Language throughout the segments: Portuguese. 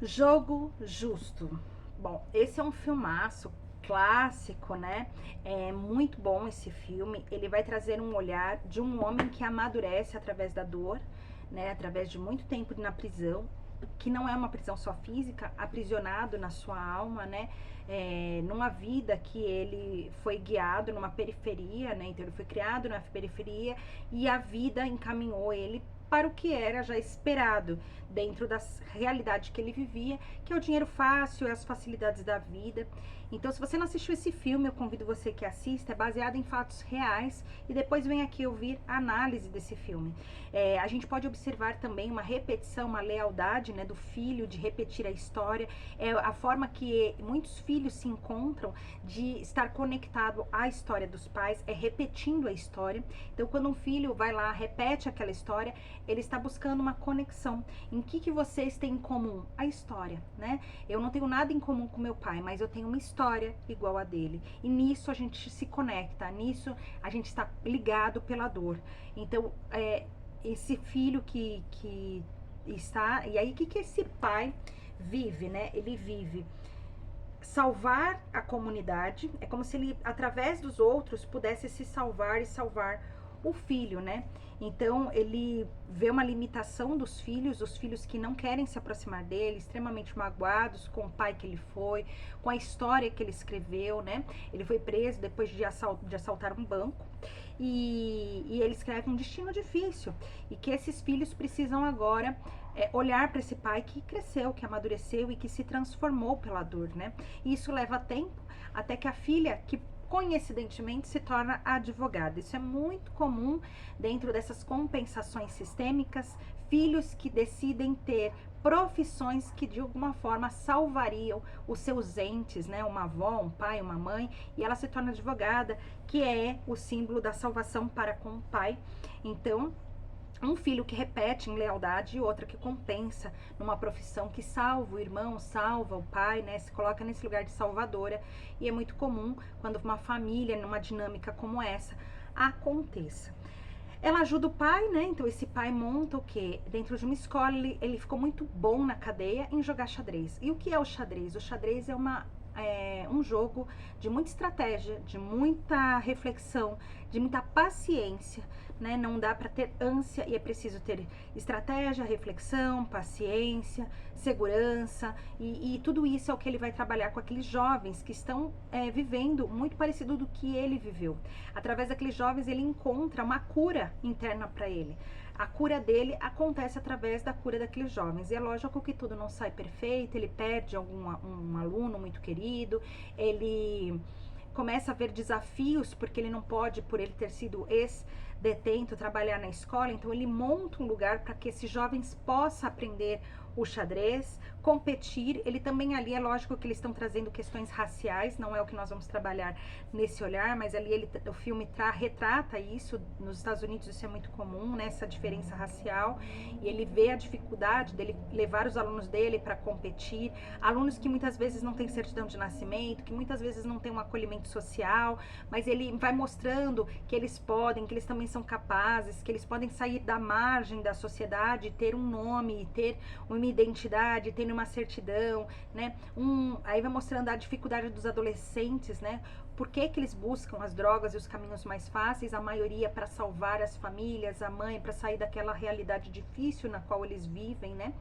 Jogo Justo. Bom, esse é um filmaço clássico, né? É muito bom esse filme. Ele vai trazer um olhar de um homem que amadurece através da dor, né? Através de muito tempo na prisão, que não é uma prisão só física, aprisionado na sua alma, né? Numa vida que ele foi guiado numa periferia, né? Então ele foi criado na periferia e a vida encaminhou ele para o que era já esperado dentro da realidade que ele vivia, que é o dinheiro fácil, as facilidades da vida. Então, se você não assistiu esse filme, eu convido você que assista, é baseado em fatos reais, e depois vem aqui ouvir a análise desse filme. A gente pode observar também uma repetição, uma lealdade, né, do filho de repetir a história, a forma que muitos filhos se encontram de estar conectado à história dos pais, é repetindo a história. Então, quando um filho vai lá, repete aquela história, ele está buscando uma conexão. Em que vocês têm em comum? A história, né? Eu não tenho nada em comum com meu pai, mas eu tenho uma história igual a dele. E nisso a gente se conecta, nisso a gente está ligado pela dor. Então, esse filho que está... E aí, o que esse pai vive, né? Ele vive salvar a comunidade, é como se ele, através dos outros, pudesse se salvar e salvar o filho, né? Então ele vê uma limitação dos filhos, os filhos que não querem se aproximar dele, extremamente magoados com o pai que ele foi, com a história que ele escreveu, né? Ele foi preso depois de assaltar um banco e ele escreve um destino difícil e que esses filhos precisam agora olhar para esse pai que cresceu, que amadureceu e que se transformou pela dor, né? E isso leva tempo até que a filha, que coincidentemente se torna advogada. Isso é muito comum dentro dessas compensações sistêmicas, filhos que decidem ter profissões que de alguma forma salvariam os seus entes, né? Uma avó, um pai, uma mãe, e ela se torna advogada, que é o símbolo da salvação para com o pai. Então, um filho que repete em lealdade e outra que compensa numa profissão que salva o irmão, salva o pai, né? Se coloca nesse lugar de salvadora. E é muito comum quando uma família, numa dinâmica como essa, aconteça. Ela ajuda o pai, né? Então esse pai monta o quê? Dentro de uma escola, ele ficou muito bom na cadeia em jogar xadrez. E o que é o xadrez? O xadrez é um jogo de muita estratégia, de muita reflexão, de muita paciência, né? Não dá para ter ânsia e é preciso ter estratégia, reflexão, paciência, segurança e tudo isso é o que ele vai trabalhar com aqueles jovens que estão vivendo muito parecido do que ele viveu. Através daqueles jovens ele encontra uma cura interna para ele. A cura dele acontece através da cura daqueles jovens. E é lógico que tudo não sai perfeito, ele perde um aluno muito querido, ele começa a ver desafios, porque ele não pode, por ele ter sido ex-detento, trabalhar na escola, então ele monta um lugar para que esses jovens possam aprender o xadrez, competir. Ele também ali, é lógico que eles estão trazendo questões raciais, não é o que nós vamos trabalhar nesse olhar, mas ali o filme retrata isso. Nos Estados Unidos isso é muito comum, né, essa diferença racial, e ele vê a dificuldade dele levar os alunos dele para competir, alunos que muitas vezes não têm certidão de nascimento, que muitas vezes não têm um acolhimento social, mas ele vai mostrando que eles podem, que eles também são capazes, que eles podem sair da margem da sociedade, ter um nome, ter uma identidade, ter uma certidão, né? Aí vai mostrando a dificuldade dos adolescentes, né? Por que eles buscam as drogas e os caminhos mais fáceis? A maioria para salvar as famílias, a mãe, para sair daquela realidade difícil na qual eles vivem, né?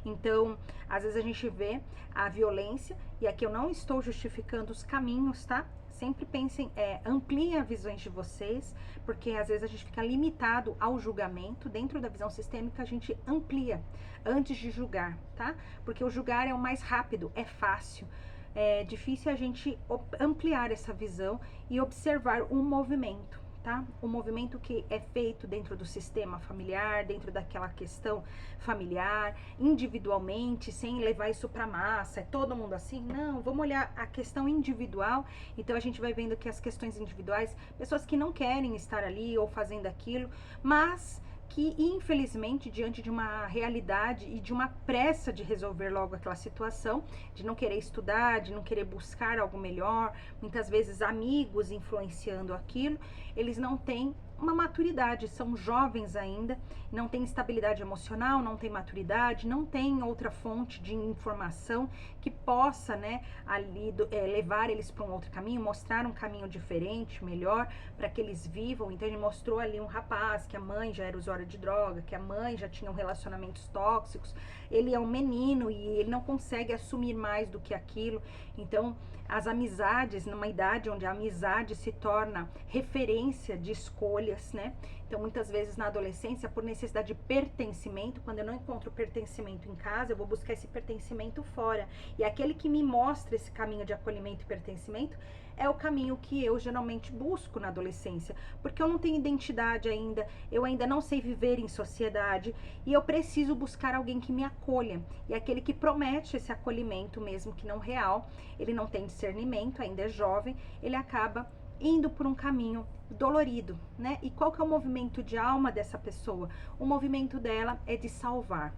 Então, às vezes a gente vê a violência, e aqui eu não estou justificando os caminhos, tá? Sempre pensem, ampliem as visões de vocês, porque às vezes a gente fica limitado ao julgamento. Dentro da visão sistêmica a gente amplia antes de julgar, tá? Porque o julgar é o mais rápido, é fácil. É difícil a gente ampliar essa visão e observar um movimento, tá? O movimento que é feito dentro do sistema familiar, dentro daquela questão familiar, individualmente, sem levar isso para massa. É todo mundo assim? Não, vamos olhar a questão individual. Então a gente vai vendo que as questões individuais, pessoas que não querem estar ali ou fazendo aquilo, mas que infelizmente, diante de uma realidade e de uma pressa de resolver logo aquela situação, de não querer estudar, de não querer buscar algo melhor, muitas vezes amigos influenciando aquilo, eles não têm uma maturidade, são jovens ainda, não tem estabilidade emocional, não tem maturidade, não tem outra fonte de informação que possa, né, ali levar eles para um outro caminho, mostrar um caminho diferente, melhor, para que eles vivam. Então ele mostrou ali um rapaz que a mãe já era usuária de droga, que a mãe já tinha relacionamentos tóxicos, ele é um menino e ele não consegue assumir mais do que aquilo. Então as amizades, numa idade onde a amizade se torna referência de escolhas, né? Então, muitas vezes na adolescência, por necessidade de pertencimento, quando eu não encontro pertencimento em casa, eu vou buscar esse pertencimento fora. E aquele que me mostra esse caminho de acolhimento e pertencimento é o caminho que eu geralmente busco na adolescência, porque eu não tenho identidade ainda, eu ainda não sei viver em sociedade e eu preciso buscar alguém que me acolha. E aquele que promete esse acolhimento, mesmo que não real, ele não tem discernimento, ainda é jovem, ele acaba indo por um caminho dolorido, né? E qual que é o movimento de alma dessa pessoa? O movimento dela é de salvar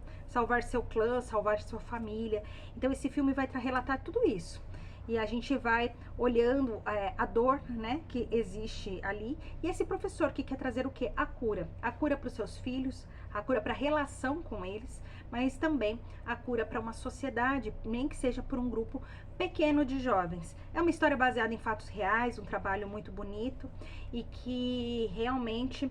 seu clã, salvar sua família. Então esse filme vai relatar tudo isso. E a gente vai olhando a dor, né, que existe ali. E esse professor que quer trazer o quê? A cura para os seus filhos, a cura para a relação com eles, mas também a cura para uma sociedade, nem que seja por um grupo pequeno de jovens. É uma história baseada em fatos reais, um trabalho muito bonito e que realmente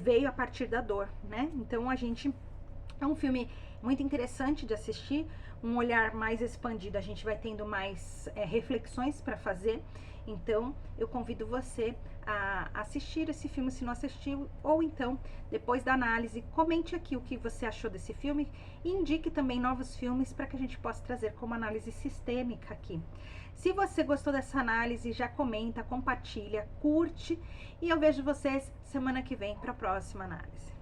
veio a partir da dor, né? Então é um filme muito interessante de assistir, um olhar mais expandido, a gente vai tendo mais reflexões para fazer. Então eu convido você a assistir esse filme se não assistiu, ou então, depois da análise, comente aqui o que você achou desse filme e indique também novos filmes para que a gente possa trazer como análise sistêmica aqui. Se você gostou dessa análise, já comenta, compartilha, curte e eu vejo vocês semana que vem para a próxima análise.